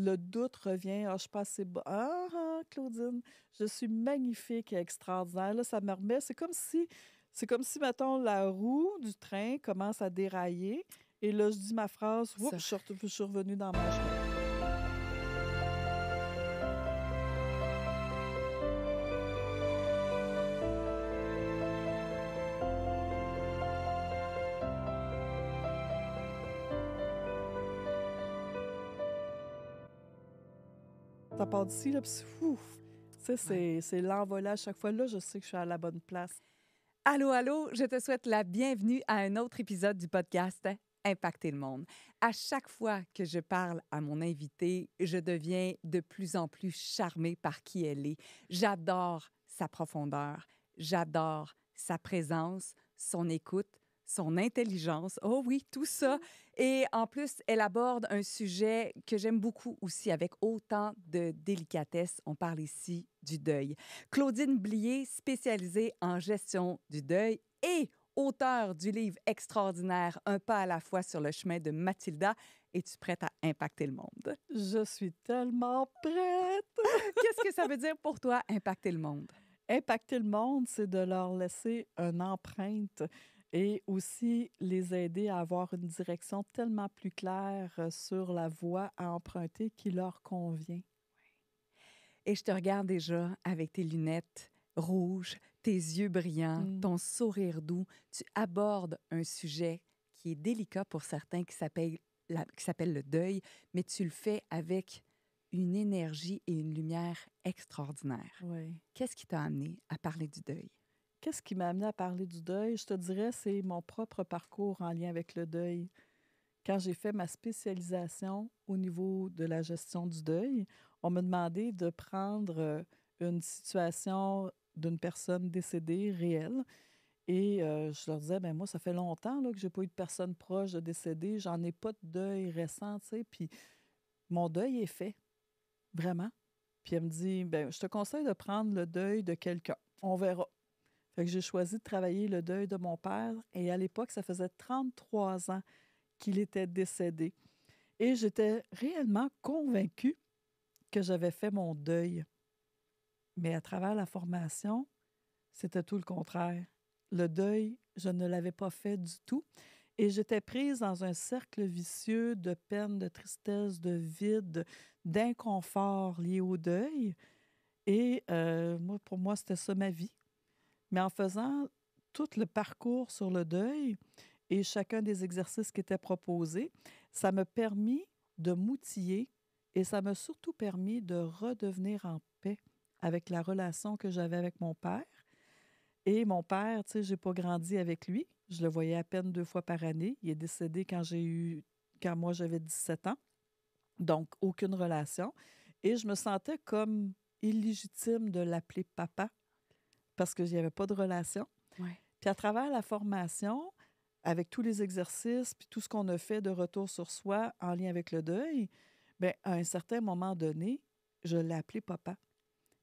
le doute revient. Ah, je suis pas assez Claudine, je suis magnifique et extraordinaire. Là, ça me remet. C'est comme si, mettons, la roue du train commence à dérailler. Et là, je dis ma phrase, oups, Ça. je suis revenue dans mon chemin. Ça part d'ici, là, puis ouf! Tu sais, Ouais. c'est l'envolée à chaque fois. Là, je sais que je suis à la bonne place. Allô, allô, je te souhaite la bienvenue à un autre épisode du podcast Impacter le monde. À chaque fois que je parle à mon invité, je deviens de plus en plus charmée par qui elle est. J'adore sa profondeur, j'adore sa présence, son écoute, son intelligence. Oh oui, tout ça. Et en plus, elle aborde un sujet que j'aime beaucoup aussi avec autant de délicatesse. On parle ici du deuil. Claudine Blier, spécialisée en gestion du deuil et auteure du livre extraordinaire Un pas à la fois sur le chemin de Mathilda. Es-tu prête à impacter le monde? Je suis tellement prête! Qu'est-ce que ça veut dire pour toi, impacter le monde? Impacter le monde, c'est de leur laisser une empreinte et aussi les aider à avoir une direction tellement plus claire sur la voie à emprunter qui leur convient. Et je te regarde déjà avec tes lunettes rouges, tes yeux brillants, Mm. ton sourire doux. Tu abordes un sujet qui est délicat pour certains, qui s'appelle le deuil, mais tu le fais avec une énergie et une lumière extraordinaire. Oui. Qu'est-ce qui t'a amené à parler du deuil? Qu'est-ce qui m'a amené à parler du deuil? Je te dirais, c'est mon propre parcours en lien avec le deuil. Quand j'ai fait ma spécialisation au niveau de la gestion du deuil, on m'a demandé de prendre une situation d'une personne décédée réelle. Et je leur disais, ben moi, ça fait longtemps là, que j'ai pas eu de personne proche de décédée. J'en ai pas de deuil récent, tu sais. Puis mon deuil est fait, vraiment. Puis elle me dit, ben je te conseille de prendre le deuil de quelqu'un. On verra. Fait que j'ai choisi de travailler le deuil de mon père. Et à l'époque, ça faisait 33 ans qu'il était décédé. Et j'étais réellement convaincue que j'avais fait mon deuil. Mais à travers la formation, c'était tout le contraire. Le deuil, je ne l'avais pas fait du tout. Et j'étais prise dans un cercle vicieux de peine, de tristesse, de vide, d'inconfort lié au deuil. Et pour moi, c'était ça ma vie. Mais en faisant tout le parcours sur le deuil et chacun des exercices qui étaient proposés, ça m'a permis de m'outiller et ça m'a surtout permis de redevenir en paix avec la relation que j'avais avec mon père. Et mon père, tu sais, j'ai pas grandi avec lui. Je le voyais à peine 2 fois par année. Il est décédé quand moi j'avais 17 ans. Donc, aucune relation. Et je me sentais comme illégitime de l'appeler papa parce qu'il n'y avait pas de relation. Ouais. Puis à travers la formation, avec tous les exercices, puis tout ce qu'on a fait de retour sur soi en lien avec le deuil, bien, à un certain moment donné, je l'ai appelé papa.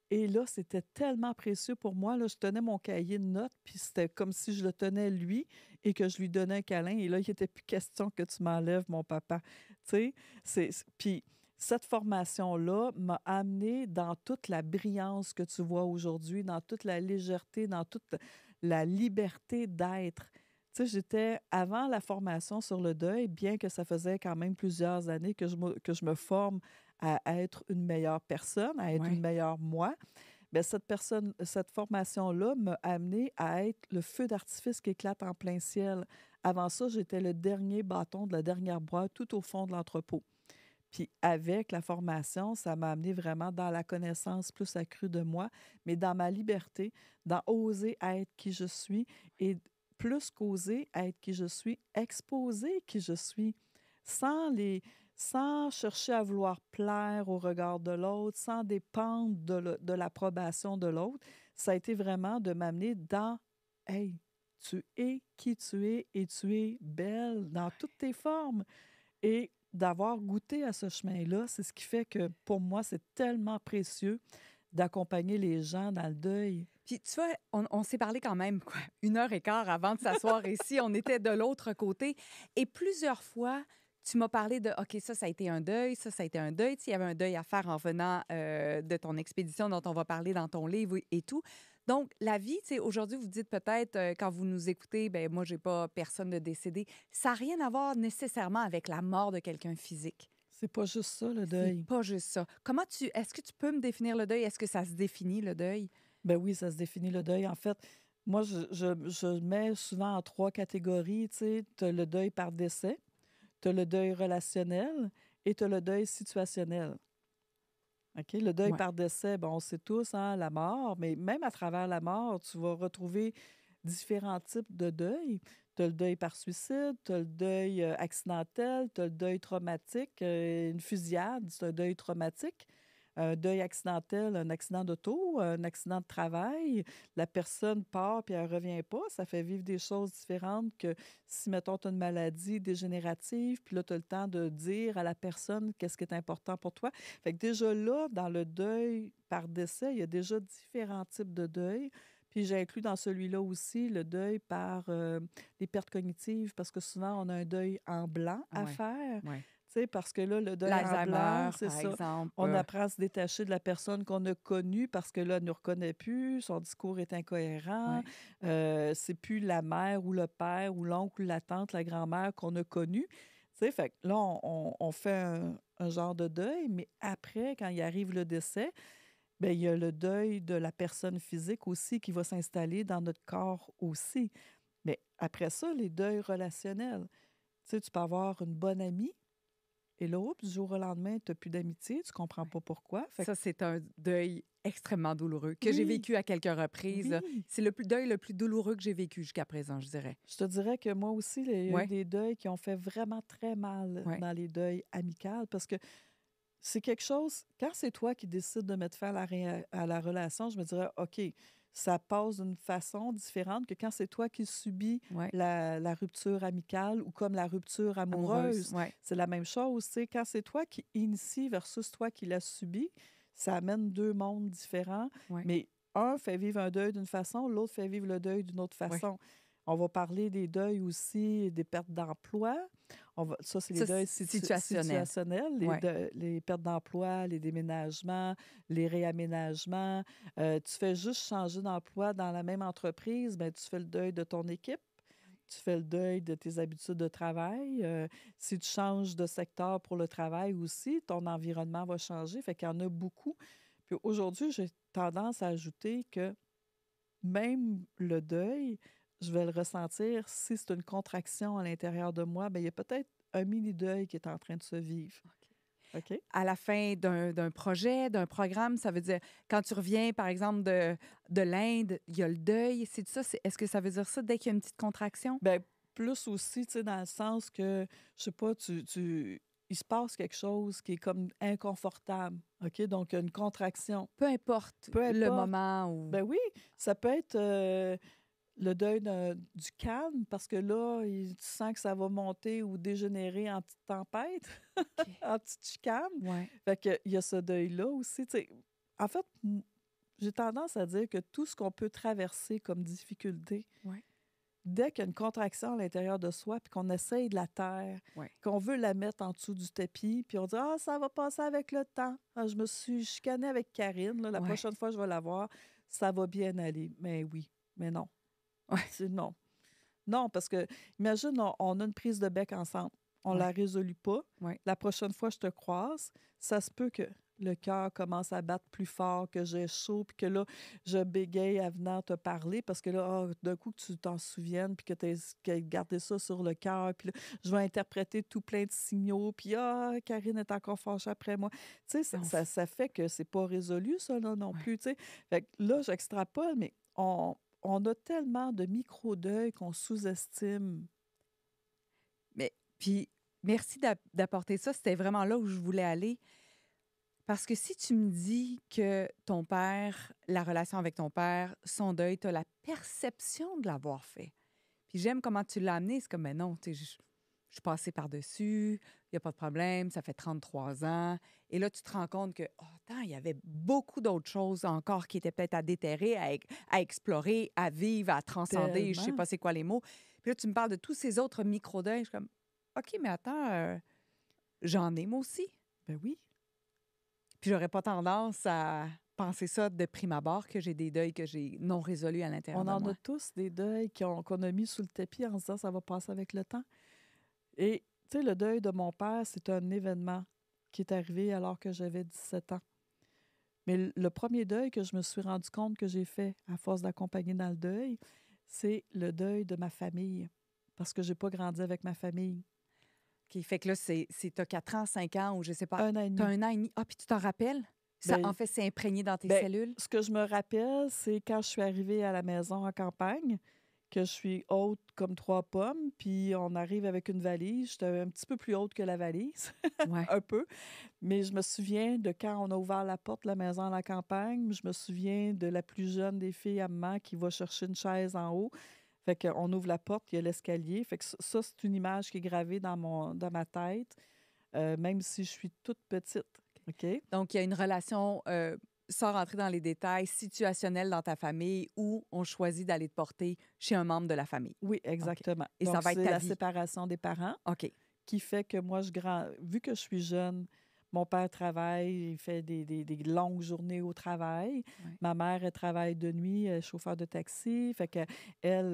Et là, c'était tellement précieux pour moi. Là, je tenais mon cahier de notes, puis c'était comme si je le tenais lui et que je lui donnais un câlin. Et là, il n'était plus question que tu m'enlèves, mon papa. Tu sais, puis cette formation-là m'a amené dans toute la brillance que tu vois aujourd'hui, dans toute la légèreté, dans toute la liberté d'être. Tu sais, j'étais, avant la formation sur le deuil, bien que ça faisait quand même plusieurs années que je me forme à être une meilleure personne, à être Ouais. une meilleure moi, bien, cette formation-là m'a amené à être le feu d'artifice qui éclate en plein ciel. Avant ça, j'étais le dernier bâton de la dernière boîte tout au fond de l'entrepôt. Puis avec la formation, ça m'a amené vraiment dans la connaissance plus accrue de moi, mais dans ma liberté, dans oser être qui je suis et plus qu'oser être qui je suis, exposer qui je suis, sans les, sans chercher à vouloir plaire au regard de l'autre, sans dépendre de l'approbation de l'autre. Ça a été vraiment de m'amener dans, hey, tu es qui tu es et tu es belle dans toutes tes formes. Et d'avoir goûté à ce chemin-là, c'est ce qui fait que pour moi, c'est tellement précieux d'accompagner les gens dans le deuil. Puis tu vois, on s'est parlé quand même, quoi, 1 heure et quart avant de s'asseoir ici. On était de l'autre côté. Et plusieurs fois, tu m'as parlé de, OK, ça a été un deuil, ça a été un deuil. Il y avait un deuil à faire en venant de ton expédition dont on va parler dans ton livre et tout. Donc, la vie, tu sais, aujourd'hui, vous dites peut-être, quand vous nous écoutez, ben moi, j'ai pas personne de décédé. Ça n'a rien à voir nécessairement avec la mort de quelqu'un physique. C'est pas juste ça, le C'est deuil. pas juste ça. Est-ce que tu peux me définir le deuil? Est-ce que ça se définit, le deuil? Ben oui, ça se définit le deuil. En fait, moi, je mets souvent en 3 catégories, tu sais. Tu as le deuil par décès, tu as le deuil relationnel et tu as le deuil situationnel. OK? Le deuil Ouais. par décès, bon, on sait tous, hein, la mort, mais même à travers la mort, tu vas retrouver différents types de deuil. Tu as le deuil par suicide, tu as le deuil accidentel, tu as le deuil traumatique. Une fusillade, c'est un deuil traumatique. Un deuil accidentel, un accident d'auto, un accident de travail. La personne part puis elle revient pas. Ça fait vivre des choses différentes que si, mettons, tu as une maladie dégénérative, puis là, tu as le temps de dire à la personne qu'est-ce qui est important pour toi. Fait que déjà là, dans le deuil par décès, il y a déjà différents types de deuil. Puis j'inclus dans celui-là aussi le deuil par les pertes cognitives, parce que souvent, on a un deuil en blanc à Ouais. faire. Ouais. Tu sais, parce que là, le deuil en blanc, L'Alzheimer, c'est par ça. exemple. On apprend à se détacher de la personne qu'on a connue parce que là, elle ne nous reconnaît plus, son discours est incohérent, Ouais. c'est plus la mère ou le père ou l'oncle ou la tante, la grand-mère qu'on a connue. Tu sais, fait que là, on fait un genre de deuil, mais après, quand il arrive le décès, bien, il y a le deuil de la personne physique aussi qui va s'installer dans notre corps aussi. Mais après ça, les deuils relationnels. Tu sais, tu peux avoir une bonne amie, et là, oups, du jour au lendemain, tu n'as plus d'amitié, tu comprends Ouais. pas pourquoi. Fait que Ça, c'est un deuil extrêmement douloureux que j'ai oui, vécu à quelques reprises, là. oui. C'est le deuil le plus douloureux que j'ai vécu jusqu'à présent, je dirais. Je te dirais que moi aussi, il y a eu Ouais, des deuils qui ont fait vraiment très mal ouais, dans les deuils amicaux parce que c'est quelque chose, quand c'est toi qui décides de mettre fin à la relation, je me dirais, OK, ça passe d'une façon différente que quand c'est toi qui subis ouais. la rupture amicale ou comme la rupture Amoureuse, amoureuse. ouais, C'est la même chose, tu sais. Quand c'est toi qui initie versus toi qui l'as subi, ça amène deux mondes différents, ouais, mais un fait vivre un deuil d'une façon, l'autre fait vivre le deuil d'une autre ouais. façon. On va parler des deuils aussi, des pertes d'emploi. Ça, c'est les Ça, deuils situationnel. situationnels, Ouais. les pertes d'emploi, les déménagements, les réaménagements. Tu fais juste changer d'emploi dans la même entreprise, ben, tu fais le deuil de ton équipe, tu fais le deuil de tes habitudes de travail. Si tu changes de secteur pour le travail aussi, ton environnement va changer. Fait qu'il y en a beaucoup. Puis aujourd'hui, j'ai tendance à ajouter que même le deuil, je vais le ressentir si c'est une contraction à l'intérieur de moi, bien, il y a peut-être un mini-deuil qui est en train de se vivre. OK. OK? À la fin d'un projet, d'un programme, ça veut dire quand tu reviens, par exemple, de l'Inde, il y a le deuil. C'est ça? Est-ce que ça veut dire ça dès qu'il y a une petite contraction? Bien, plus aussi, tu sais, dans le sens que, je sais pas, il se passe quelque chose qui est comme inconfortable. OK? Donc, il y a une contraction. Peu importe Peu le importe. moment ou... Ben oui, ça peut être le deuil du calme parce que là, tu sens que ça va monter ou dégénérer en petite tempête, OK. en petite chicane. Ouais, Fait que, il y a ce deuil-là aussi. Tu sais. En fait, j'ai tendance à dire que tout ce qu'on peut traverser comme difficulté, ouais, dès qu'il y a une contraction à l'intérieur de soi, puis qu'on essaye de la taire, ouais, qu'on veut la mettre en dessous du tapis, puis on dit ah, ça va passer avec le temps. Ah, je me suis chicanée avec Karine, là, la ouais, prochaine fois que je vais la voir, ça va bien aller. Mais oui, mais non. ouais, C'est non. Non, parce que, imagine, on a une prise de bec ensemble. On ne ouais, la résout pas. ouais. La prochaine fois que je te croise, ça se peut que le cœur commence à battre plus fort, que j'ai chaud, puis que là, je bégaye à venir te parler parce que là, ah, d'un coup, que tu t'en souviennes, puis que tu as gardé ça sur le cœur, puis là, je vais interpréter tout plein de signaux, puis ah, Karine est encore fâchée après moi. Tu sais, Non, f- ça fait que c'est pas résolu, ça, là, non ouais. plus, tu sais. Fait que là, j'extrapole, mais on a tellement de micro-deuils qu'on sous-estime. Mais puis, merci d'apporter ça. C'était vraiment là où je voulais aller. Parce que si tu me dis que ton père, la relation avec ton père, son deuil, tu as la perception de l'avoir fait. Puis j'aime comment tu l'as amené. C'est comme, mais non, tu sais, je suis passée par-dessus, il n'y a pas de problème, ça fait 33 ans. Et là, tu te rends compte que, oh, attends, il y avait beaucoup d'autres choses encore qui étaient peut-être à déterrer, à explorer, à vivre, à transcender, je ne sais Tellement. pas c'est quoi les mots. Puis là, tu me parles de tous ces autres micro-deuils. Je suis comme, OK, mais attends, j'en ai moi aussi. Ben oui. Puis j'aurais pas tendance à penser ça de prime abord, que j'ai des deuils que j'ai non résolus à l'intérieur On de en a moi. tous des deuils qu'on a mis sous le tapis en se disant ça va passer avec le temps. Et tu sais, le deuil de mon père, c'est un événement qui est arrivé alors que j'avais 17 ans. Mais le premier deuil que je me suis rendu compte que j'ai fait à force d'accompagner dans le deuil, c'est le deuil de ma famille. Parce que j'ai pas grandi avec ma famille. Qui fait que là, t'as 4 ans, 5 ans ou je sais pas. 1 an et T'as demi. 1 an et demi. Ah, puis tu t'en rappelles? Ça, en Ben, fait, c'est imprégné dans tes ben, cellules? ce que je me rappelle, c'est quand je suis arrivée à la maison en campagne, que je suis haute comme 3 pommes, puis on arrive avec une valise. J'étais un petit peu plus haute que la valise, Ouais. un peu. Mais je me souviens de quand on a ouvert la porte de la maison à la campagne. Je me souviens de la plus jeune des filles à maman qui va chercher une chaise en haut. Fait qu'on ouvre la porte, il y a l'escalier. Fait que ça, c'est une image qui est gravée dans ma tête, même si je suis toute petite. OK? Donc, il y a une relation, sans rentrer dans les détails, situationnelle dans ta famille où on choisit d'aller te porter chez un membre de la famille. Oui, OK. exactement. Et ça Donc, va être c'est ta la vie. séparation des parents OK. qui fait que moi, vu que je suis jeune, mon père travaille, il fait des longues journées au travail. Ouais. Ma mère, elle travaille de nuit, elle est chauffeur de taxi. Fait que elle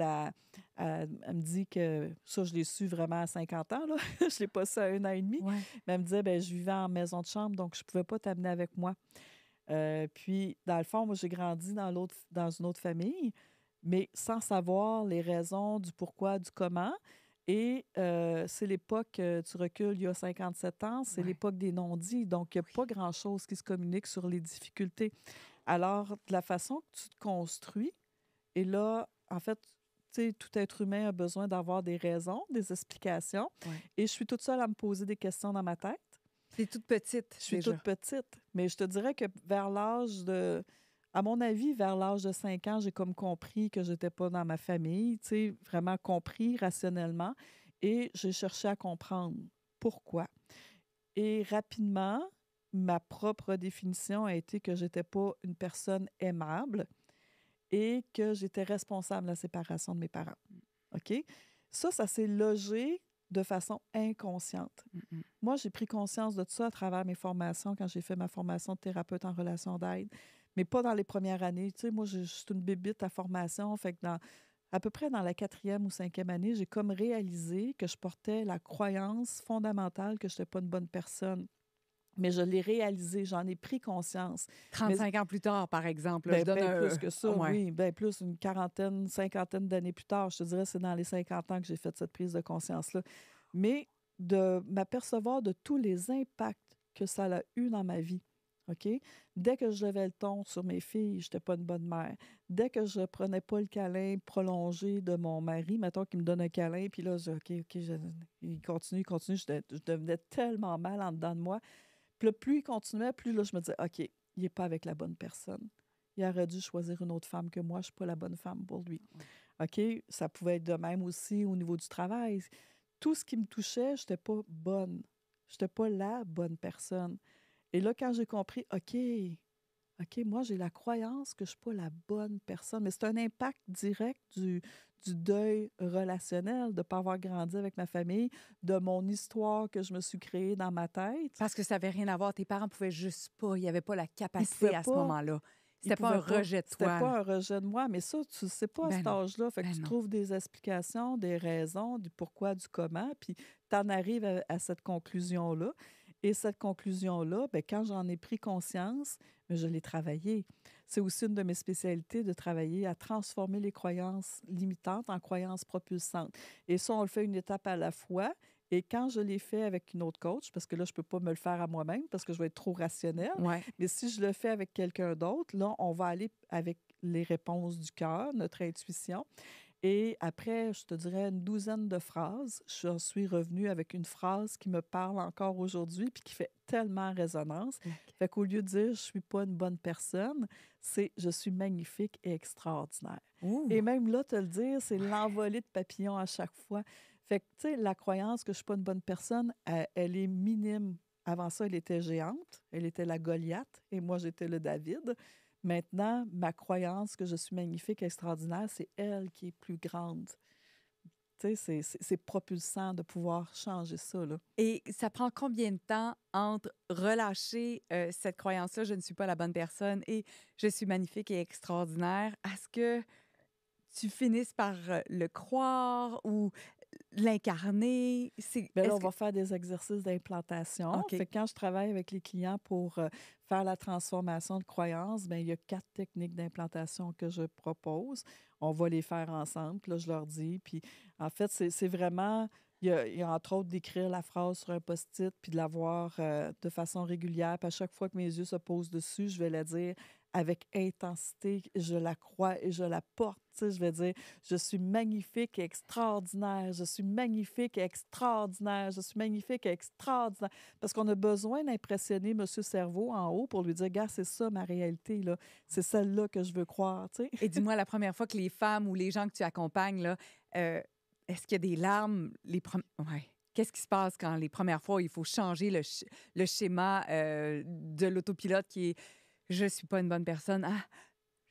me dit que ça, je l'ai su vraiment à 50 ans, là. Je l'ai pas su à 1 an et demi. Ouais. Mais elle me disait, ben je vivais en maison de chambre, donc je pouvais pas t'amener avec moi. Puis, dans le fond, moi, j'ai grandi dans une autre famille, mais sans savoir les raisons du pourquoi, du comment. Et c'est l'époque, tu recules, il y a 57 ans, c'est Ouais. l'époque des non-dits. Donc, il n'y a pas grand-chose qui se communique sur les difficultés. Alors, de la façon que tu te construis, et là, en fait, tu sais, tout être humain a besoin d'avoir des raisons, des explications. Ouais. Et je suis toute seule à me poser des questions dans ma tête. T'es toute petite, Je suis déjà. toute petite, mais je te dirais que à mon avis, vers l'âge de 5 ans, j'ai comme compris que j'étais pas dans ma famille, tu sais, vraiment compris rationnellement, et j'ai cherché à comprendre pourquoi. Et rapidement, ma propre définition a été que j'étais pas une personne aimable et que j'étais responsable de la séparation de mes parents. OK? Ça s'est logé de façon inconsciente. Mm, mm. Moi, j'ai pris conscience de tout ça à travers mes formations, quand j'ai fait ma formation de thérapeute en relation d'aide, mais pas dans les premières années. Tu sais, moi, je suis une bébite à formation. Fait que à peu près dans la 4e ou 5e année, j'ai comme réalisé que je portais la croyance fondamentale que je n'étais pas une bonne personne. Mais je l'ai réalisé, j'en ai pris conscience. Mais 35 ans plus tard, par exemple, là, je donne ben un... plus que ça, Ouais. oui. Ben plus, une quarantaine, cinquantaine d'années plus tard. Je te dirais, c'est dans les 50 ans que j'ai fait cette prise de conscience-là. Mais de m'apercevoir de tous les impacts que ça a eu dans ma vie. OK? Dès que je levais le ton sur mes filles, je n'étais pas une bonne mère. Dès que je prenais pas le câlin prolongé de mon mari, mettons qu'il me donne un câlin, puis là, il continue, je devenais tellement mal en dedans de moi. Puis là, plus il continuait, plus là, je me disais, OK, il n'est pas avec la bonne personne. Il aurait dû choisir une autre femme que moi. Je ne suis pas la bonne femme pour lui. OK? Ça pouvait être de même aussi au niveau du travail. Tout ce qui me touchait, je n'étais pas bonne. Je n'étais pas la bonne personne. Et là, quand j'ai compris, OK, moi, j'ai la croyance que je ne suis pas la bonne personne. Mais c'est un impact direct du deuil relationnel, de ne pas avoir grandi avec ma famille, de mon histoire que je me suis créée dans ma tête. Parce que ça n'avait rien à voir. Tes parents pouvaient juste pas. Il n'y avait pas la Ils capacité pouvaient à ce pas. moment-là. Ils C'était pas un pouvaient pas. rejet de C'était toi, là. pas un rejet de moi, mais ça, tu ne sais pas à Ben cet non. âge-là. Fait que Ben tu non. trouves des explications, des raisons, du pourquoi, du comment, puis tu en arrives à cette conclusion-là. Et cette conclusion-là, ben, quand j'en ai pris conscience, ben, je l'ai travaillée. C'est aussi une de mes spécialités de travailler à transformer les croyances limitantes en croyances propulsantes. Et ça, on le fait une étape à la fois. Et quand je l'ai fait avec une autre coach, parce que là, je ne peux pas me le faire à moi-même parce que je vais être trop rationnelle, Ouais. mais si je le fais avec quelqu'un d'autre, là, on va aller avec les réponses du cœur, notre intuition. Et après, je te dirais une douzaine de phrases, j'en suis revenue avec une phrase qui me parle encore aujourd'hui puis qui fait tellement résonance. OK. Fait qu'au lieu de dire « je ne suis pas une bonne personne », c'est « je suis magnifique et extraordinaire ». Ouh! Et même là, te le dire, c'est l'envolée de papillons à chaque fois. Fait que, tu sais, la croyance que je ne suis pas une bonne personne, elle est minime. Avant ça, elle était géante. Elle était la Goliath et moi, j'étais le David. Maintenant, ma croyance que je suis magnifique, extraordinaire, c'est elle qui est plus grande. Tu tu sais, c'est propulsant de pouvoir changer ça, là. Et ça prend combien de temps entre relâcher cette croyance-là, je ne suis pas la bonne personne et je suis magnifique et extraordinaire, à ce que tu finisses par le croire ou l'incarner? Bien là, Est-ce on que... va faire des exercices d'implantation. OK. Fait que quand je travaille avec les clients pour faire la transformation de croyances, bien, il y a 4 techniques d'implantation que je propose. On va les faire ensemble. Puis là, je leur dis. Puis en fait, c'est vraiment, il y a entre autres d'écrire la phrase sur un post-it puis de la voir de façon régulière. Puis à chaque fois que mes yeux se posent dessus, je vais la dire avec intensité. Je la crois et je la porte. Tu sais, je vais dire, je suis magnifique et extraordinaire. Je suis magnifique et extraordinaire. Je suis magnifique et extraordinaire. Parce qu'on a besoin d'impressionner Monsieur Cerveau en haut pour lui dire, gars, c'est ça ma réalité, là. C'est celle-là que je veux croire, tu sais. Et dis-moi, la première fois que les femmes ou les gens que tu accompagnes, là, est-ce qu'il y a des larmes? Ouais. Qu'est-ce qui se passe quand les premières fois, il faut changer le schéma de l'autopilote qui est je suis pas une bonne personne. Ah,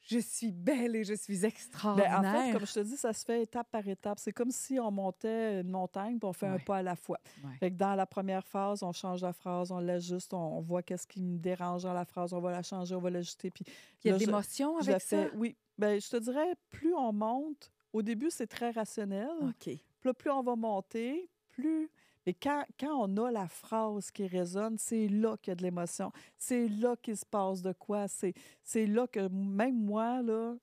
je suis belle et je suis Bien, en fait, comme je extraordinaire. te dis, ça se fait étape par étape. C'est comme si on montait une montagne puis on fait un Ouais, pas à la fois. ouais. Fait que dans la première phase, on change la phrase, on l'ajuste, on voit qu'est-ce qui me dérange dans la phrase, on va la changer, on va l'ajuster. Puis Il y a là, de l'émotion je la avec fais, ça? oui. Bien, je te dirais, plus on monte, au début, c'est très rationnel. OK. Puis là, plus on va monter, plus. Mais quand on a la phrase qui résonne, c'est là qu'il y a de l'émotion. C'est là qu'il se passe de quoi. C'est là que même moi, là,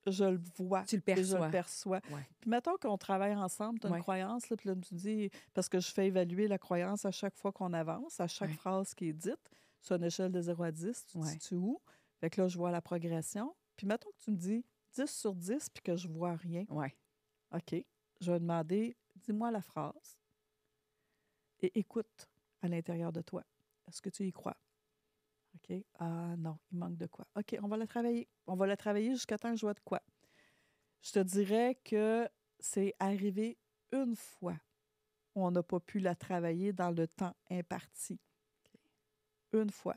je le vois Tu le et je le perçois. perçois. Ouais, Puis mettons qu'on travaille ensemble, tu as une ouais, croyance, là, puis là, tu dis, parce que je fais évaluer la croyance à chaque fois qu'on avance, à chaque ouais, phrase qui est dite, sur une échelle de 0 à 10, tu te ouais, situes où? Fait que là, je vois la progression. Puis mettons que tu me dis 10 sur 10 puis que je vois rien. ouais. OK. Je vais demander, dis-moi la phrase et écoute à l'intérieur de toi. Est-ce que tu y crois? OK. Ah non, il manque de quoi? OK, on va la travailler. On va la travailler jusqu'à temps que je vois de quoi. Je te dirais que c'est arrivé une fois où on n'a pas pu la travailler dans le temps imparti. Une fois.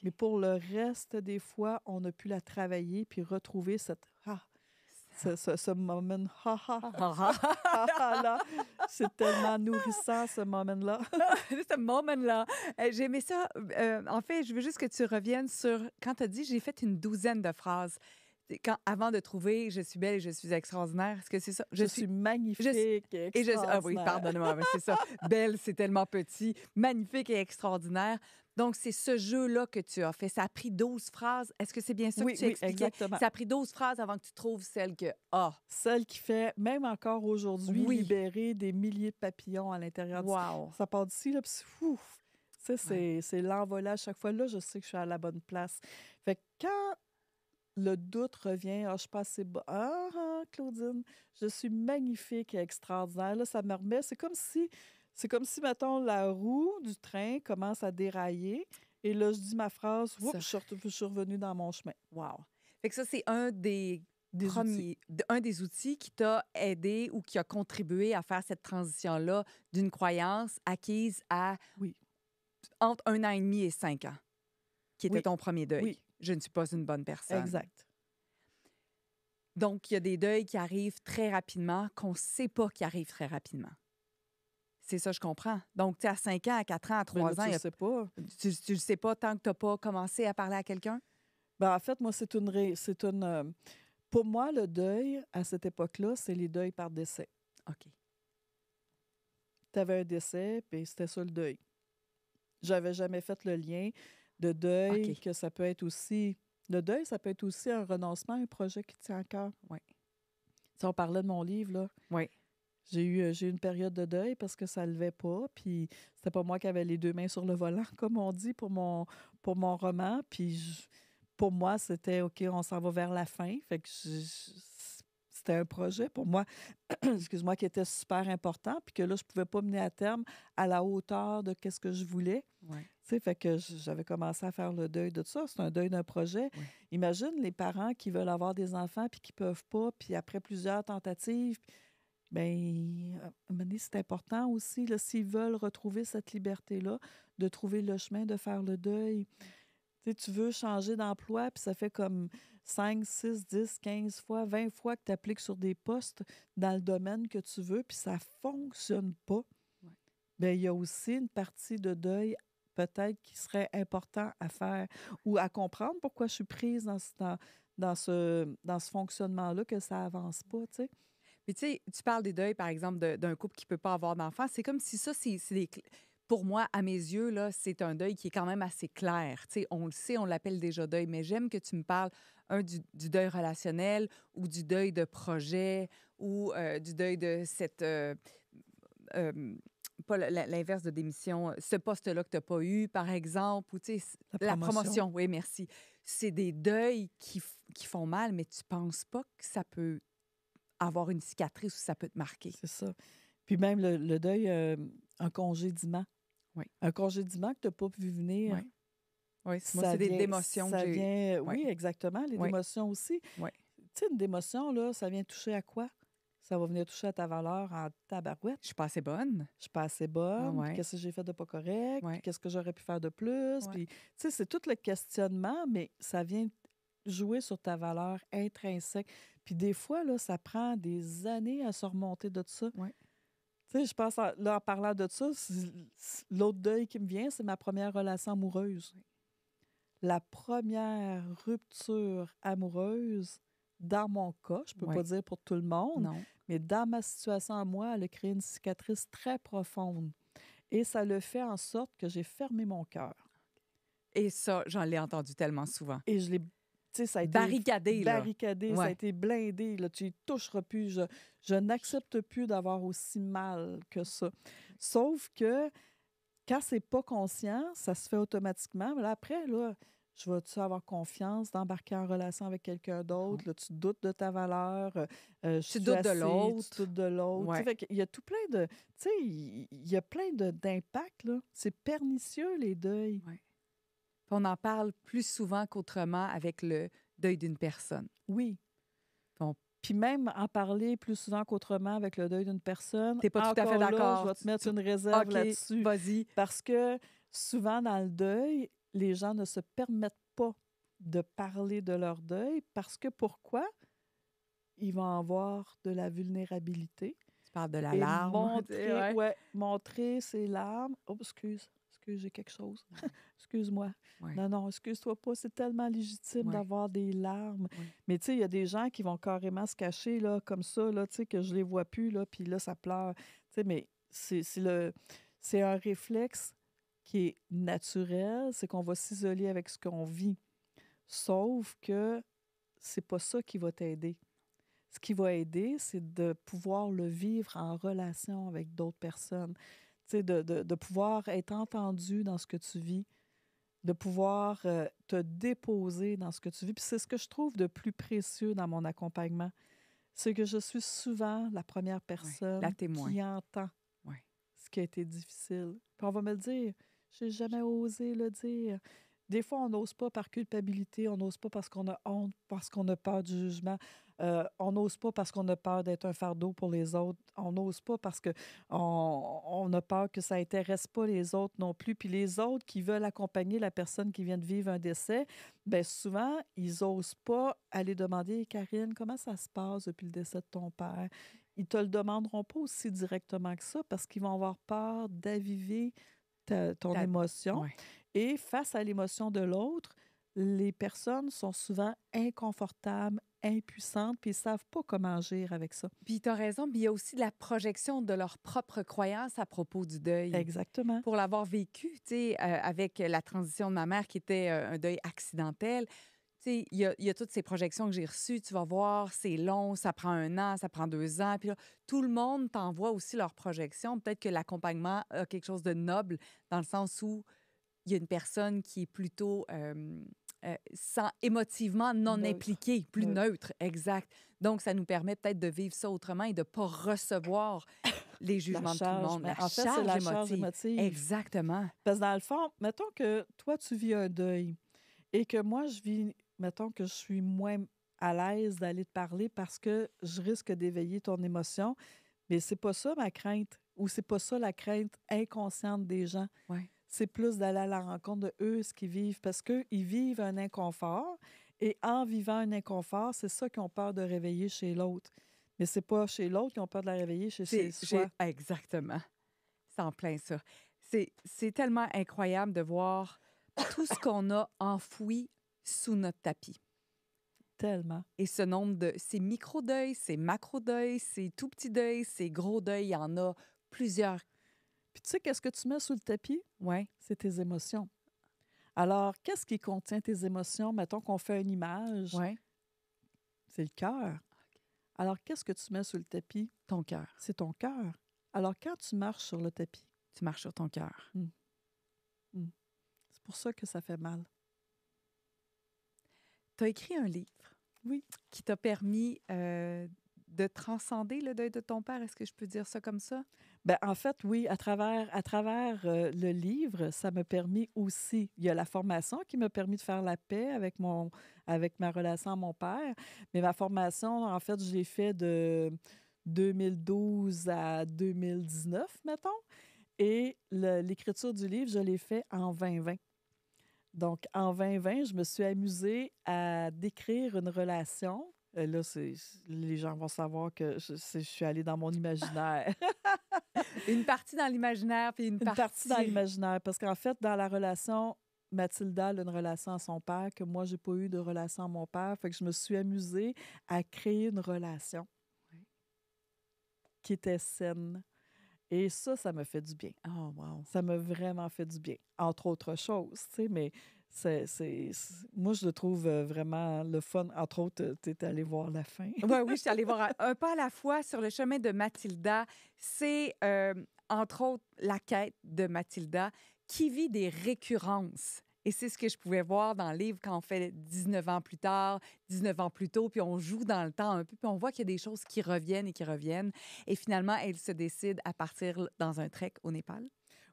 Mais OK. pour le reste des fois, on a pu la travailler puis retrouver cette ce moment là. C'est tellement nourrissant, ce moment-là. Ce moment-là. J'ai aimé ça. En fait, je veux juste que tu reviennes sur quand tu as dit j'ai fait une douzaine de phrases. Avant de trouver je suis belle et je suis extraordinaire, est-ce que c'est ça? Je suis Je suis magnifique et et je ah oui, extraordinaire. pardonne-moi, mais c'est ça. Belle, c'est tellement petit, magnifique et extraordinaire. Donc, c'est ce jeu-là que tu as fait. Ça a pris 12 phrases. Est-ce que c'est bien ça que Oui, tu oui, expliquais? exactement. Ça a pris 12 phrases avant que tu trouves celle que ah, Celle qui fait, même encore aujourd'hui, oui, libérer des milliers de papillons à l'intérieur du... wow. Ça part d'ici, là, puis ouf! Tu sais, Ouais. c'est l'envolée à chaque fois. Là, je sais que je suis à la bonne place. Fait que quand le doute revient, ah, je suis pas assez bas. Ah, ah, Claudine, je suis magnifique et extraordinaire. Là, ça me remet. C'est comme si, mettons, la roue du train commence à dérailler. Et là, je dis ma phrase, oups, Ça, je suis revenue dans mon chemin. wow. Fait que ça, c'est un des Des outils. un des outils qui t'a aidé ou qui a contribué à faire cette transition-là d'une croyance acquise à Oui, entre 1 an et demi et 5 ans, qui était oui, ton premier deuil. oui, Je ne suis pas une bonne personne. exact. Donc, il y a des deuils qui arrivent très rapidement, qu'on ne sait pas qui arrivent très rapidement. C'est ça, je comprends. Donc, tu sais, à 5 ans, à 4 ans, à Mais là, 3 ans, tu le sais pas. tu ne le sais pas tant que tu n'as pas commencé à parler à quelqu'un? Ben, en fait, moi, pour moi, le deuil, à cette époque-là, c'est les deuils par décès. OK. Tu avais un décès, puis c'était ça le deuil. J'avais jamais fait le lien de deuil, OK. que ça peut être aussi... Le deuil, ça peut être aussi un renoncement à un projet qui tient à cœur. Oui. Si on parlait de mon livre, là, Oui. j'ai eu une période de deuil parce que ça ne levait pas, puis c'était pas moi qui avais les deux mains sur le volant, comme on dit, pour mon roman. Puis pour moi, c'était OK, on s'en va vers la fin. Fait que c'était un projet pour moi, excuse-moi, qui était super important, puis que là, je pouvais pas mener à terme à la hauteur de qu'est-ce que je voulais. Oui. Tu sais, fait que j'avais commencé à faire le deuil de ça. C'est un deuil d'un projet. Oui. Imagine les parents qui veulent avoir des enfants puis qui peuvent pas, puis après plusieurs tentatives, bien, à un moment donné, c'est important aussi, là, s'ils veulent retrouver cette liberté-là, de trouver le chemin de faire le deuil. Tu Tu sais, tu veux changer d'emploi, puis ça fait comme 5, 6, 10, 15 fois, 20 fois que tu appliques sur des postes dans le domaine que tu veux, puis ça fonctionne pas. Ouais. Bien, il y a aussi une partie de deuil peut-être qui serait important à faire ou à comprendre pourquoi je suis prise dans ce fonctionnement-là, que ça avance pas, tu sais. Puis tu sais, tu parles des deuils, par exemple, d'un couple qui peut pas avoir d'enfant. C'est comme si ça, pour moi, à mes yeux, là, c'est un deuil qui est quand même assez clair. Tu sais, on le sait, on l'appelle déjà deuil, mais j'aime que tu me parles, du deuil relationnel ou du deuil de projet ou du deuil de cette... euh, pas l'inverse de démission, ce poste-là que tu n'as pas eu, par exemple, ou tu sais, La la promotion. promotion, oui, merci. C'est des deuils qui font mal, mais tu penses pas que ça peut avoir une cicatrice ou ça peut te marquer. C'est ça. Puis même le deuil, un congédiement. Oui. Un congédiement que tu n'as pas vu venir, Oui. Oui, moi, ça c'est vient, d'émotions que ça j'ai. vient, Oui, oui, exactement, les oui, émotions aussi. oui. Tu sais, une démotion, là, ça vient toucher à quoi? Ça va venir toucher à ta valeur en tabarouette. Je suis pas assez bonne. Je suis pas assez Ah bonne, puis ouais, qu'est-ce que j'ai fait de pas correct, puis ouais, qu'est-ce que j'aurais pu faire de plus, ouais. puis tu sais, c'est tout le questionnement, mais ça vient jouer sur ta valeur intrinsèque. Puis des fois, là, ça prend des années à se remonter de ça. Ouais. Tu sais, je pense, là, en parlant de ça, l'autre deuil qui me vient, c'est ma première relation amoureuse. Oui. La première rupture amoureuse, dans mon cas, je peux Ouais. pas dire pour tout le monde, Non. mais dans ma situation à moi, elle a créé une cicatrice très profonde. Et ça le fait en sorte que j'ai fermé mon cœur. Et ça, j'en l'ai entendu tellement souvent. Et je l'ai, tu sais, ça a été Barricadé, là. barricadé, ça a Ouais. été blindé. Là, tu y toucheras plus. Je n'accepte plus d'avoir aussi mal que ça. Sauf que quand c'est pas conscient, ça se fait automatiquement. Mais là, après, là, je vais-tu avoir confiance d'embarquer en relation avec quelqu'un Non. d'autre? Là, tu doutes de ta valeur. Je Tu suis doutes de assez, tu l'autre. doutes de l'autre. Tu sais, Ouais. fait qu'il y a tout plein de... Tu sais, il y a plein d'impacts, là. C'est pernicieux, les deuils. Ouais. Puis on en parle plus souvent qu'autrement avec le deuil d'une personne. Oui. Puis on- Puis même en parler plus souvent qu'autrement avec le deuil d'une personne, T'es pas tout à fait encore là, je d'accord. vais te mettre une réserve OK, là-dessus. vas-y. Parce que souvent dans le deuil, les gens ne se permettent pas de parler de leur deuil parce que pourquoi? Ils vont avoir de la vulnérabilité Tu parles de la et larme. Tu sais, montrer, ouais. ouais, montrer ses larmes. Oh, excuse, j'ai quelque chose. Excuse-moi. Ouais. Non, non, excuse-toi pas. C'est tellement légitime Ouais. d'avoir des larmes. Ouais. Mais tu sais, il y a des gens qui vont carrément se cacher là, comme ça, là, tu sais, que je les vois plus, là, puis là, ça pleure. Tu sais, mais c'est un réflexe qui est naturel, c'est qu'on va s'isoler avec ce qu'on vit. Sauf que c'est pas ça qui va t'aider. Ce qui va aider, c'est de pouvoir le vivre en relation avec d'autres personnes. Tu sais, de pouvoir être entendu dans ce que tu vis, de pouvoir te déposer dans ce que tu vis. Puis c'est ce que je trouve de plus précieux dans mon accompagnement. C'est que je suis souvent la première Ouais. La personne témoin. qui entend Ouais. ce qui a été difficile. Puis on va me le dire. J'ai jamais osé le dire. Des fois, on n'ose pas par culpabilité, on n'ose pas parce qu'on a honte, parce qu'on a peur du jugement. On n'ose pas parce qu'on a peur d'être un fardeau pour les autres. On n'ose pas parce qu'on a peur que ça intéresse pas les autres non plus. Puis les autres qui veulent accompagner la personne qui vient de vivre un décès, bien souvent, ils n'osent pas aller demander: Karine, comment ça se passe depuis le décès de ton père? Ils te le demanderont pas aussi directement que ça parce qu'ils vont avoir peur d'aviver ton Ta- émotion. Ouais. Et face à l'émotion de l'autre, les personnes sont souvent inconfortables, impuissantes, puis ils ne savent pas comment agir avec ça. Puis tu as raison, puis il y a aussi de la projection de leurs propres croyances à propos du deuil. Exactement. Pour l'avoir vécu, tu sais, avec la transition de ma mère qui était un deuil accidentel, tu sais, il y a toutes ces projections que j'ai reçues. Tu vas voir, c'est long, ça prend 1 an, ça prend 2 ans. Puis là, tout le monde t'envoie aussi leurs projections. Peut-être que l'accompagnement a quelque chose de noble dans le sens où il y a une personne qui est plutôt émotivement non Neutre. impliquée, plus Neutre. neutre, exact. Donc, ça nous permet peut-être de vivre ça autrement et de ne pas recevoir les La jugements de tout le charge. monde. Mais La en fait, c'est la charge émotive. émotive. Exactement. Parce que dans le fond, mettons que toi, tu vis un deuil et que moi, mettons que je suis moins à l'aise d'aller te parler parce que je risque d'éveiller ton émotion. Mais c'est pas ça ma crainte ou c'est pas ça la crainte inconsciente des gens. Ouais. c'est plus d'aller à la rencontre de eux, ce qu'ils vivent, parce qu'ils vivent un inconfort. Et en vivant un inconfort, c'est ça qu'ils ont peur de réveiller chez l'autre. Mais c'est pas chez l'autre qu'ils ont peur de la réveiller, chez soi. Exactement. C'est en plein ça. C'est tellement incroyable de voir tout ce qu'on a enfoui sous notre tapis. Tellement. Et ce nombre de... Ces micro-deuils, ces macro-deuils, ces tout-petits deuils, ces gros deuils, il y en a plusieurs. Puis tu sais, qu'est-ce que tu mets sous le tapis? Oui. C'est tes émotions. Alors, qu'est-ce qui contient tes émotions? Mettons qu'on fait une image. Oui. C'est le cœur. Alors, qu'est-ce que tu mets sous le tapis? Ton cœur. C'est ton cœur. Alors, quand tu marches sur le tapis, Tu marches sur ton cœur. c'est pour ça que ça fait mal. Tu as écrit un livre. Oui. Qui t'a permis de transcender le deuil de ton père. Est-ce que je peux dire ça comme ça? Bien, en fait, oui, à travers le livre, ça m'a permis aussi. Il y a la formation qui m'a permis de faire la paix avec ma relation à mon père. Mais ma formation, en fait, je l'ai fait de 2012 à 2019, mettons. Et l'écriture du livre, je l'ai fait en 2020. Donc, en 2020, je me suis amusée à décrire une relation. Là, les gens vont savoir que je suis allée dans mon imaginaire. Une partie dans l'imaginaire, puis une partie dans l'imaginaire. Parce qu'en fait, dans la relation, Mathilda elle a une relation à son père, que moi, j'ai pas eu de relation à mon père. Fait que je me suis amusée à créer une relation qui était saine. Et ça me fait du bien. Oh, wow. Ça m'a vraiment fait du bien, entre autres choses, tu sais, mais moi, je le trouve vraiment le fun. Entre autres, tu es allé voir la fin. Oui, je suis allée voir un pas à la fois sur le chemin de Mathilda. C'est, entre autres, la quête de Mathilda qui vit des récurrences. Et c'est ce que je pouvais voir dans le livre quand on fait 19 ans plus tard, 19 ans plus tôt, puis on joue dans le temps un peu, puis on voit qu'il y a des choses qui reviennent et qui reviennent. Et finalement, elle se décide à partir dans un trek au Népal.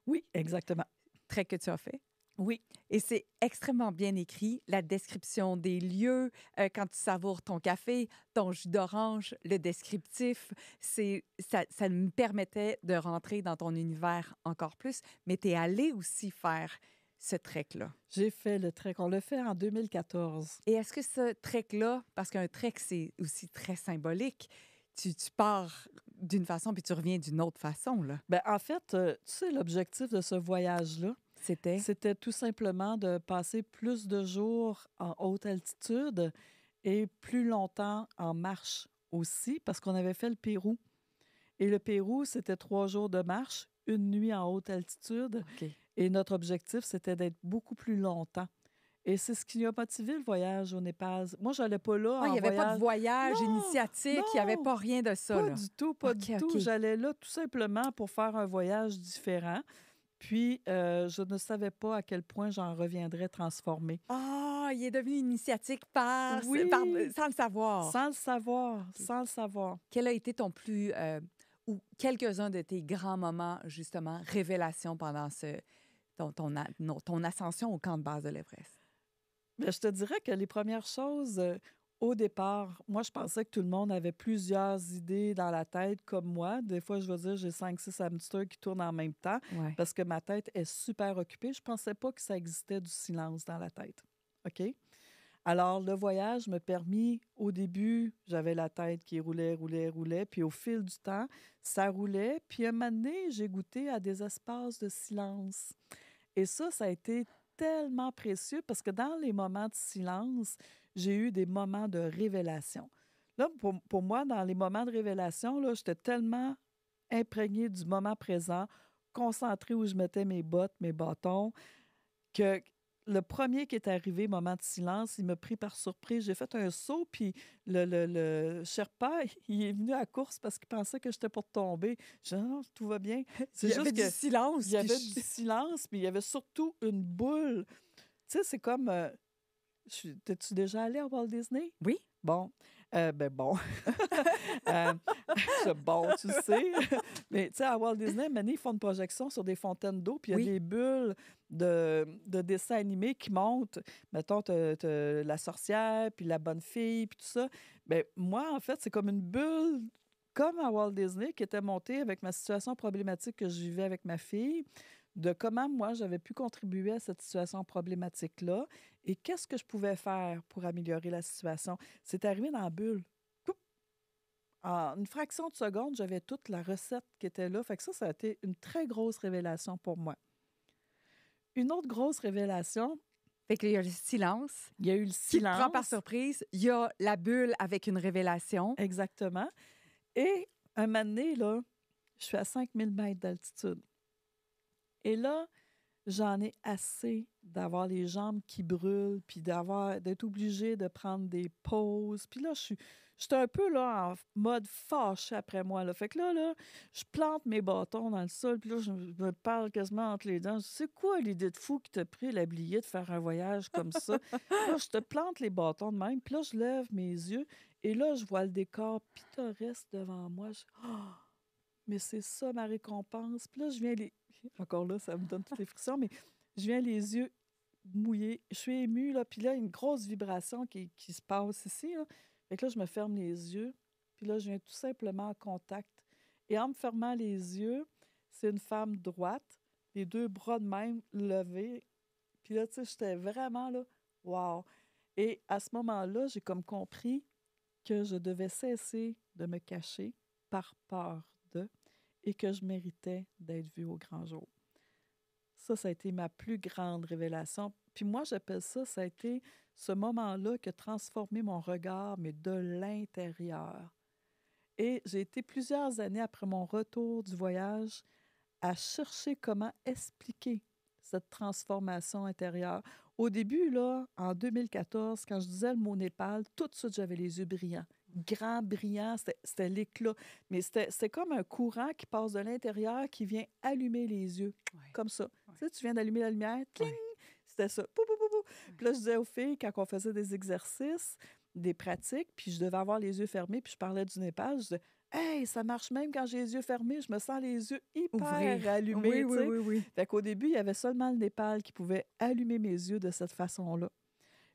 Oui, exactement. Trek que tu as fait. Oui. Et c'est extrêmement bien écrit, la description des lieux, quand tu savoures ton café, ton jus d'orange, le descriptif, ça me permettait de rentrer dans ton univers encore plus, mais tu es allé aussi faire ce trek-là. J'ai fait le trek. On l'a fait en 2014. Et est-ce que ce trek-là, parce qu'un trek, c'est aussi très symbolique, tu pars d'une façon puis tu reviens d'une autre façon, là? Bien, en fait, tu sais, l'objectif de ce voyage-là, c'était tout simplement de passer plus de jours en haute altitude et plus longtemps en marche aussi, parce qu'on avait fait le Pérou. Et le Pérou, c'était 3 jours de marche, une nuit en haute altitude. OK. Et notre objectif, c'était d'être beaucoup plus longtemps. Et c'est ce qui a motivé le voyage au Népal. Moi, je n'allais pas là Il n'y avait pas de voyage Non, initiatique, il n'y avait pas rien de ça. Pas là. du tout, pas du tout. OK. J'allais là tout simplement pour faire un voyage différent. Puis, je ne savais pas à quel point j'en reviendrais transformée. Ah, il est devenu initiatique Oui. sans le savoir. Sans le savoir, sans le savoir. Quel a été ton plus... ou quelques-uns de tes grands moments, justement, révélation pendant ton ascension au camp de base de l'Everest? Bien, je te dirais que les premières choses, au départ, moi, je pensais que tout le monde avait plusieurs idées dans la tête, comme moi. Des fois, je veux dire, j'ai 5-6 hamsters qui tournent en même temps Ouais. parce que ma tête est super occupée. Je ne pensais pas que ça existait du silence dans la tête. OK? Alors, le voyage m'a permis, au début, j'avais la tête qui roulait, puis au fil du temps, ça roulait. Puis un moment donné, j'ai goûté à des espaces de silence. Et ça a été tellement précieux parce que dans les moments de silence, j'ai eu des moments de révélation. Là, pour moi, dans les moments de révélation, là, j'étais tellement imprégnée du moment présent, concentrée où je mettais mes bottes, mes bâtons, que le premier qui est arrivé, moment de silence, il m'a pris par surprise. J'ai fait un saut, puis le Sherpa, il est venu à la course parce qu'il pensait que j'étais pour tomber. Je dis, non, tout va bien. C'est Il y juste avait que du silence. il y avait du silence, mais il y avait surtout une boule. Tu sais, c'est comme... T'es-tu déjà allé à Walt Disney? Oui. Bon. Ben bon. Bon, tu sais. Mais tu sais, à Walt Disney, maintenant, ils font une projection sur des fontaines d'eau, puis il y a Oui. des bulles de dessins animés qui montent. Mettons, t'as la sorcière, puis la bonne fille, puis tout ça. Ben moi, en fait, c'est comme une bulle, comme à Walt Disney, qui était montée avec ma situation problématique que je vivais avec ma fille. de comment moi, j'avais pu contribuer à cette situation problématique-là et qu'est-ce que je pouvais faire pour améliorer la situation. C'est arrivé dans la bulle. Poup! En une fraction de seconde, j'avais toute la recette qui était là. Fait que ça a été une très grosse révélation pour moi. Une autre grosse révélation, Fait qu'il y a le silence il y a eu le qui te prend par silence. surprise. Il y a la bulle avec une révélation. Exactement. Et un moment donné, là, je suis à 5000 mètres d'altitude. Et là, j'en ai assez d'avoir les jambes qui brûlent, puis d'être obligée de prendre des pauses. Puis là, j'étais un peu là en mode fâché après moi. Là. Fait que là, je plante mes bâtons dans le sol, puis là, je me parle quasiment entre les dents. C'est quoi l'idée de fou qui t'a pris l'habillé de faire un voyage comme ça? Là, je te plante les bâtons de même, puis là, je lève mes yeux, et là, je vois le décor pittoresque devant moi. Ah! Mais c'est ça ma récompense. Puis là, je viens les. Encore là, ça me donne toutes les frictions, mais je viens les yeux mouillés. Je suis émue, là. Puis là, une grosse vibration qui se passe ici, là. Fait que là, je me ferme les yeux. Puis là, je viens tout simplement en contact. Et en me fermant les yeux, c'est une femme droite, les deux bras de même levés. Puis là, tu sais, j'étais vraiment là, wow. Et à ce moment-là, j'ai comme compris que je devais cesser de me cacher par peur de et que je méritais d'être vue au grand jour. Ça a été ma plus grande révélation. Puis moi, j'appelle ça a été ce moment-là qui a transformé mon regard, mais de l'intérieur. Et j'ai été plusieurs années après mon retour du voyage à chercher comment expliquer cette transformation intérieure. Au début, là, en 2014, quand je disais le mot Népal, tout de suite, j'avais les yeux brillants. Grand, brillant, c'était l'éclat. Mais c'était comme un courant qui passe de l'intérieur qui vient allumer les yeux, comme ça. Tu sais, tu viens d'allumer la lumière, tling! C'était ça. Pou, pou, pou, pou. Puis là, je disais aux filles, quand on faisait des exercices, des pratiques, puis je devais avoir les yeux fermés, puis je parlais du Népal, je disais « Hey, ça marche même quand j'ai les yeux fermés, je me sens les yeux hyper allumés. » Oui. Fait qu'au début, il y avait seulement le Népal qui pouvait allumer mes yeux de cette façon-là.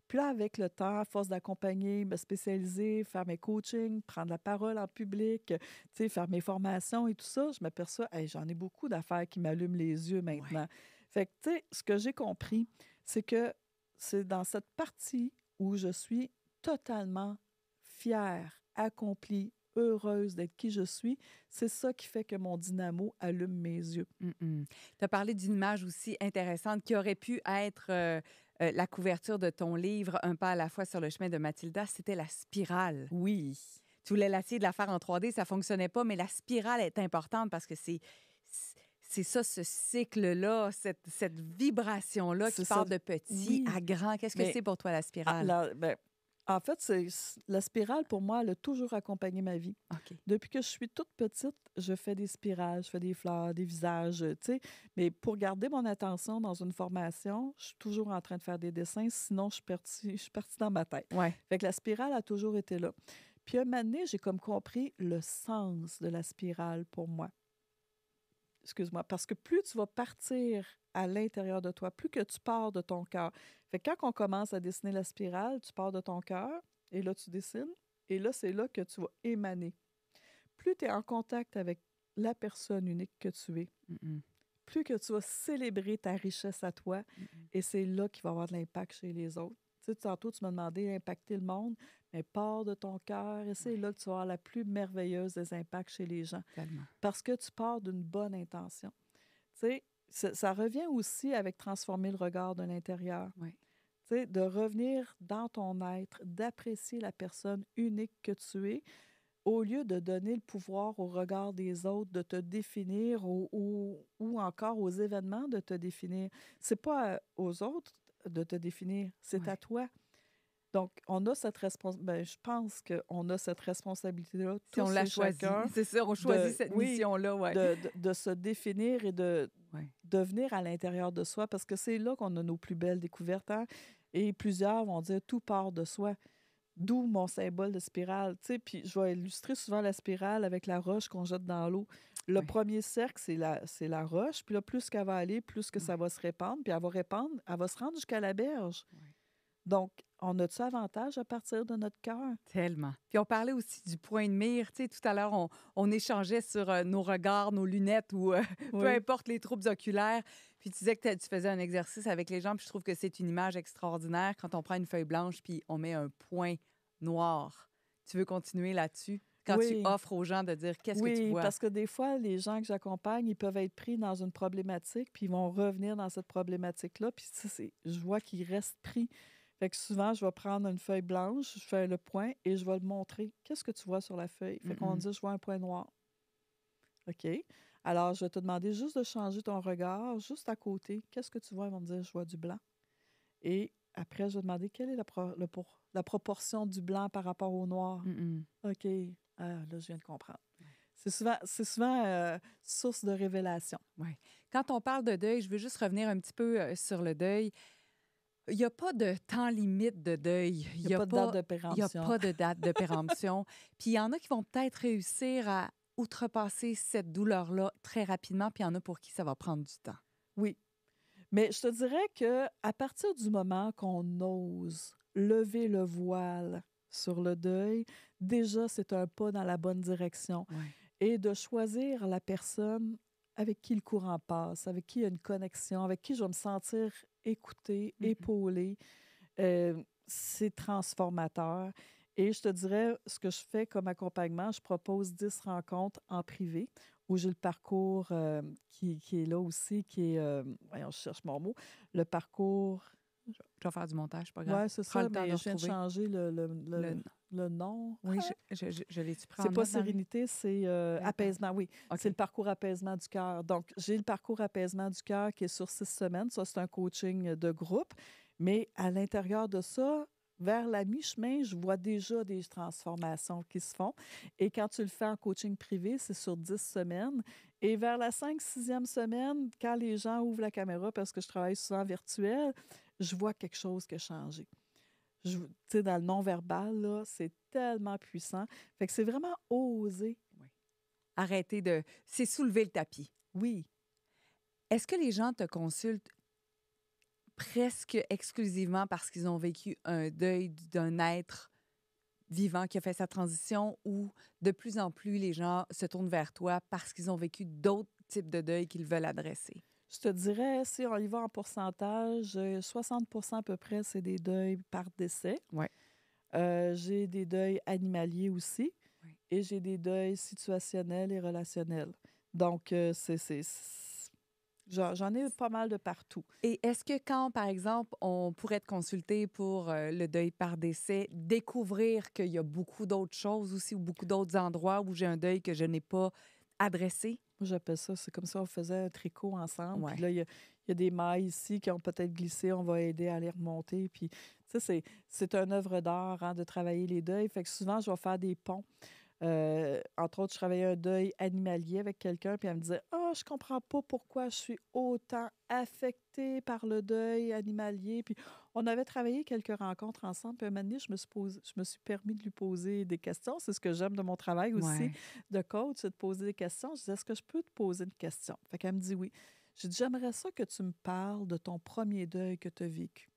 Puis là, avec le temps, à force d'accompagner, me spécialiser, faire mes coachings, prendre la parole en public, faire mes formations et tout ça, je m'aperçois, hey, j'en ai beaucoup d'affaires qui m'allument les yeux maintenant. Fait que, tu sais, ce que j'ai compris, c'est que c'est dans cette partie où je suis totalement fière, accomplie, heureuse d'être qui je suis, c'est ça qui fait que mon dynamo allume mes yeux. Tu as parlé d'une image aussi intéressante qui aurait pu être la couverture de ton livre « Un pas à la fois sur le chemin de Mathilda », c'était la spirale. Oui. Tu voulais l'essayer de la faire en 3D, ça ne fonctionnait pas, mais la spirale est importante parce que c'est ça, ce cycle-là, cette vibration-là qui part de petit à grand. Qu'est-ce que c'est pour toi, la spirale? En fait, la spirale, pour moi, elle a toujours accompagné ma vie. Okay. Depuis que je suis toute petite, je fais des spirales, je fais des fleurs, des visages, tu sais. Mais pour garder mon attention dans une formation, je suis toujours en train de faire des dessins, sinon je suis partie dans ma tête. Fait que la spirale a toujours été là. Puis un moment donné, j'ai comme compris le sens de la spirale pour moi. Excuse-moi, parce que plus tu vas partir à l'intérieur de toi, plus que tu pars de ton cœur. Fait que quand on commence à dessiner la spirale, tu pars de ton cœur, et là, tu dessines, et là, c'est là que tu vas émaner. Plus tu es en contact avec la personne unique que tu es, plus que tu vas célébrer ta richesse à toi, et c'est là qu'il va y avoir de l'impact chez les autres. Tu sais, tantôt, tu m'as demandé d'impacter le monde, mais pars de ton cœur et c'est là que tu vas avoir la plus merveilleuse des impacts chez les gens. Tellement. Parce que tu pars d'une bonne intention. Tu sais, ça revient aussi avec transformer le regard de l'intérieur. Tu sais, de revenir dans ton être, d'apprécier la personne unique que tu es, au lieu de donner le pouvoir au regard des autres, de te définir ou encore aux événements de te définir. C'est pas aux autres de te définir, c'est à toi. Donc, on a cette responsabilité. Je pense qu'on a cette responsabilité-là. Si on l'a choisi. C'est ça, on choisit cette mission-là. De se définir et de venir à l'intérieur de soi, parce que c'est là qu'on a nos plus belles découvertes. Hein? Et plusieurs vont dire tout part de soi. D'où mon symbole de spirale. Puis je vais illustrer souvent la spirale avec la roche qu'on jette dans l'eau. Le premier cercle, c'est la roche. Puis là, plus qu'elle va aller, plus que ça va se répandre. Puis elle va se rendre jusqu'à la berge. Donc, on a-tu avantage à partir de notre cœur? Tellement. Puis on parlait aussi du point de mire. Tu sais, tout à l'heure, on échangeait sur nos regards, nos lunettes ou peu Oui, importe les troubles oculaires. Puis tu disais que tu faisais un exercice avec les gens. Puis je trouve que c'est une image extraordinaire quand on prend une feuille blanche puis on met un point noir. Tu veux continuer là-dessus? Quand tu oui, offres aux gens de dire qu'est-ce que tu oui, vois? parce que des fois, les gens que j'accompagne, ils peuvent être pris dans une problématique, puis ils vont revenir dans cette problématique-là, puis ça, je vois qu'ils restent pris. Fait que souvent, je vais prendre une feuille blanche, je fais le point et je vais le montrer. Qu'est-ce que tu vois sur la feuille? Fait qu'on Mm-mm. dit, je vois un point noir. OK. Alors, je vais te demander juste de changer ton regard juste à côté. Qu'est-ce que tu vois? Ils vont me dire, je vois du blanc. Et après, je vais demander quelle est la proportion du blanc par rapport au noir. Mm-mm. OK. Ah, là, je viens de comprendre. C'est souvent source de révélation. Ouais. Quand on parle de deuil, je veux juste revenir un petit peu sur le deuil. Il n'y a pas de temps limite de deuil. Il n'y a pas de date de Il y a péremption. pas de date de péremption. Puis il y en a qui vont peut-être réussir à outrepasser cette douleur-là très rapidement, puis il y en a pour qui ça va prendre du temps. Oui. Mais je te dirais que à partir du moment qu'on ose lever le voile sur le deuil, déjà, c'est un pas dans la bonne direction. Ouais. Et de choisir la personne avec qui le courant passe, avec qui il y a une connexion, avec qui je vais me sentir écoutée, Mhm. épaulée, c'est transformateur. Et je te dirais, ce que je fais comme accompagnement, je propose 10 rencontres en privé où j'ai le parcours qui est là aussi, qui est, voyons, je cherche mon mot, le parcours, Je vais faire du montage, c'est pas grave. ouais, c'est Prends ça, le temps de mais je viens de retrouver changer le... le nom. Oui, je l'ai-tu pris C'est en pas note, Marie? sérénité, c'est Attends. apaisement, oui. OK. C'est le parcours apaisement du cœur. Donc, j'ai le parcours apaisement du cœur qui est sur 6 semaines. Ça, c'est un coaching de groupe. Mais à l'intérieur de ça, vers la mi-chemin, je vois déjà des transformations qui se font. Et quand tu le fais en coaching privé, c'est sur 10 semaines. Et vers la 5e, 6e semaine, quand les gens ouvrent la caméra, parce que je travaille souvent virtuel, je vois quelque chose qui a changé. Tu sais, dans le non-verbal, là, c'est tellement puissant. Fait que c'est vraiment oser. Oui. Arrêtez de... C'est soulever le tapis. Oui, Est-ce que les gens te consultent presque exclusivement parce qu'ils ont vécu un deuil d'un être vivant qui a fait sa transition ou de plus en plus les gens se tournent vers toi parce qu'ils ont vécu d'autres types de deuil qu'ils veulent adresser? je te dirais, si on y va en pourcentage, 60 à peu près, c'est des deuils par décès. Oui. J'ai des deuils animaliers aussi Oui. et j'ai des deuils situationnels et relationnels. Donc, j'en ai pas mal de partout. Et est-ce que quand, par exemple, on pourrait te consulter pour le deuil par décès, découvrir qu'il y a beaucoup d'autres choses aussi ou beaucoup d'autres endroits où j'ai un deuil que je n'ai pas adressé? Moi, j'appelle ça, c'est comme ça, on faisait un tricot ensemble. Puis Oui. là, il y a des mailles ici qui ont peut-être glissé, on va aider à les remonter. Puis, tu sais, c'est une œuvre d'art hein, de travailler les deuils. Fait que souvent, je vais faire des ponts. Entre autres, je travaillais un deuil animalier avec quelqu'un, puis elle me disait ah, je comprends pas pourquoi je suis autant affectée par le deuil animalier. Puis on avait travaillé quelques rencontres ensemble, puis un moment donné, je me suis permis de lui poser des questions. C'est ce que j'aime de mon travail aussi Ouais. de coach, c'est de poser des questions. Je disais est-ce que je peux te poser une question? Fait qu'elle me dit oui. J'ai dit j'aimerais ça que tu me parles de ton premier deuil que tu as vécu.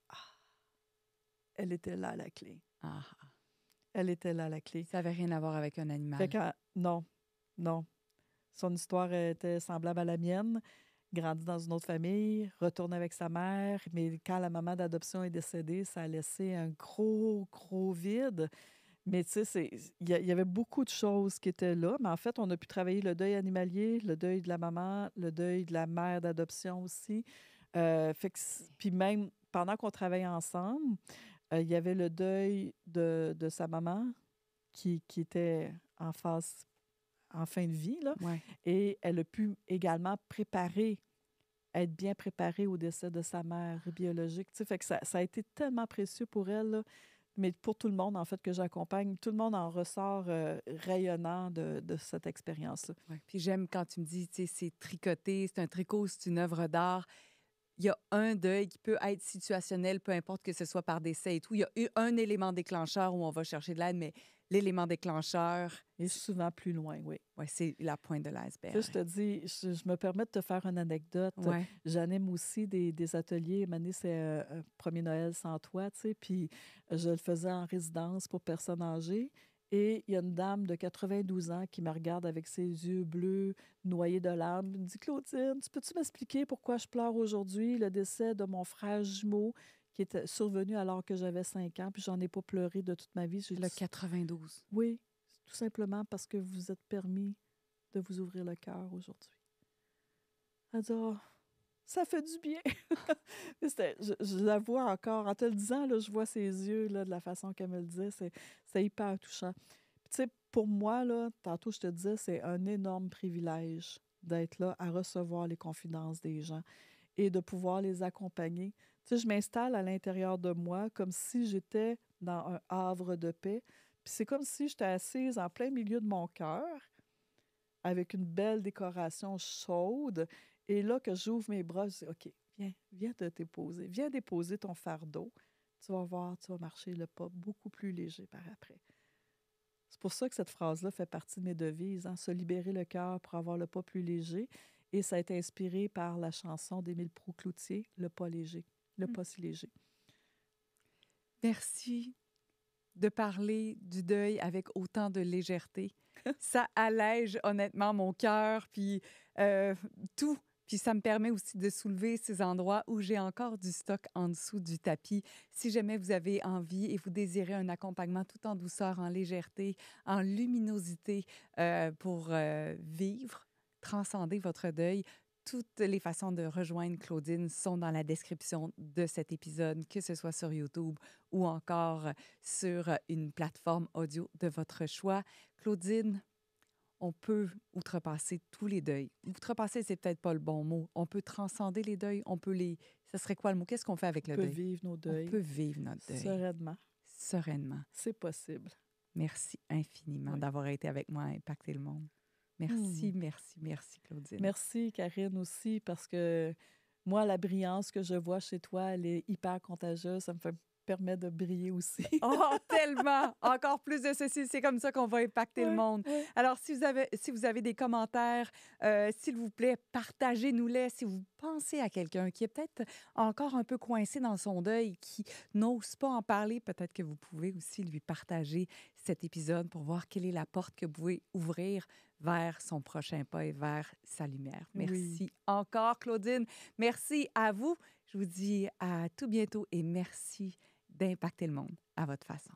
Ah, elle était là à la clé. Ah, Elle était là à la clé. ça n'avait rien à voir avec un Fait animal. que, non, non. Son histoire était semblable à la mienne. Grandi dans une autre famille, retourné avec sa mère, mais quand la maman d'adoption est décédée, ça a laissé un gros, gros vide. Mais tu sais, il y avait beaucoup de choses qui étaient là. Mais en fait, on a pu travailler le deuil animalier, le deuil de la maman, le deuil de la mère d'adoption aussi. Puis même pendant qu'on travaillait ensemble, il y avait le deuil de sa maman qui était en phase, en fin de vie, là. Ouais. Et elle a pu également être bien préparée au décès de sa mère biologique. Tu sais, fait que ça a été tellement précieux pour elle, là, mais pour tout le monde, en fait, que j'accompagne. Tout le monde en ressort rayonnant de cette expérience-là. Ouais. Puis j'aime quand tu me dis, tu sais, c'est tricoté, c'est un tricot, c'est une œuvre d'art. il y a un deuil qui peut être situationnel, peu importe que ce soit par décès et tout. Il y a eu un élément déclencheur où on va chercher de l'aide, mais l'élément déclencheur, Et souvent plus loin, oui. ouais, c'est la pointe de Tu sais, l'iceberg. je te dis, je me permets de te faire une anecdote. Ouais. J'anime aussi des ateliers. Une année, c'est Premier Noël sans toi, tu sais, puis je le faisais en résidence pour personnes âgées. Et il y a une dame de 92 ans qui me regarde avec ses yeux bleus, noyés de larmes. Elle me dit, Claudine, tu peux-tu m'expliquer pourquoi je pleure aujourd'hui le décès de mon frère jumeau qui est survenu alors que j'avais 5 ans, puis j'en ai pas pleuré de toute ma vie. J'ai Le dit, 92. oui, tout simplement parce que vous êtes permis de vous ouvrir le cœur aujourd'hui. Elle dit, oh, ça fait du bien. Je la vois encore. En te le disant, là, je vois ses yeux là, de la façon qu'elle me le disait. C'est hyper touchant. Puis, tu sais, pour moi, là, tantôt, je te disais, c'est un énorme privilège d'être là à recevoir les confidences des gens et de pouvoir les accompagner. Tu sais, je m'installe à l'intérieur de moi comme si j'étais dans un havre de paix. Puis c'est comme si j'étais assise en plein milieu de mon cœur avec une belle décoration chaude. Et là, que j'ouvre mes bras, je dis, OK, viens te déposer. Viens déposer ton fardeau. Tu vas voir, tu vas marcher le pas beaucoup plus léger par après. C'est pour ça que cette phrase-là fait partie de mes devises, hein, se libérer le cœur pour avoir le pas plus léger. Et ça a été inspiré par la chanson d'Émile Proulx-Cloutier, Le pas léger, le Mm. pas si léger. Merci de parler du deuil avec autant de légèreté. Ça allège honnêtement mon cœur, puis tout. Puis ça me permet aussi de soulever ces endroits où j'ai encore du stock en dessous du tapis. Si jamais vous avez envie et vous désirez un accompagnement tout en douceur, en légèreté, en luminosité pour vivre, transcender votre deuil, toutes les façons de rejoindre Claudine sont dans la description de cet épisode, que ce soit sur YouTube ou encore sur une plateforme audio de votre choix. Claudine, on peut outrepasser tous les deuils. Outrepasser, c'est peut-être pas le bon mot. On peut transcender les deuils. On peut les... Ça serait quoi le mot? Qu'est-ce qu'on fait avec On le peut deuil? vivre nos On deuils peut vivre notre deuil sereinement. sereinement. C'est possible. Merci infiniment Oui. d'avoir été avec moi à Impacter le monde. Merci, merci, merci, Claudine. Merci, Karine, aussi, parce que moi, la brillance que je vois chez toi, elle est hyper contagieuse. Ça me permet de briller aussi. Oh, tellement! Encore plus de ceci. C'est comme ça qu'on va impacter le Ouais, monde. ouais. Alors, si vous avez des commentaires, s'il vous plaît, partagez-nous-les. Si vous pensez à quelqu'un qui est peut-être encore un peu coincé dans son deuil, qui n'ose pas en parler, peut-être que vous pouvez aussi lui partager cet épisode pour voir quelle est la porte que vous pouvez ouvrir vers son prochain pas et vers sa lumière. Merci encore, Claudine. Merci à vous. Je vous dis à tout bientôt et merci d'impacter le monde à votre façon.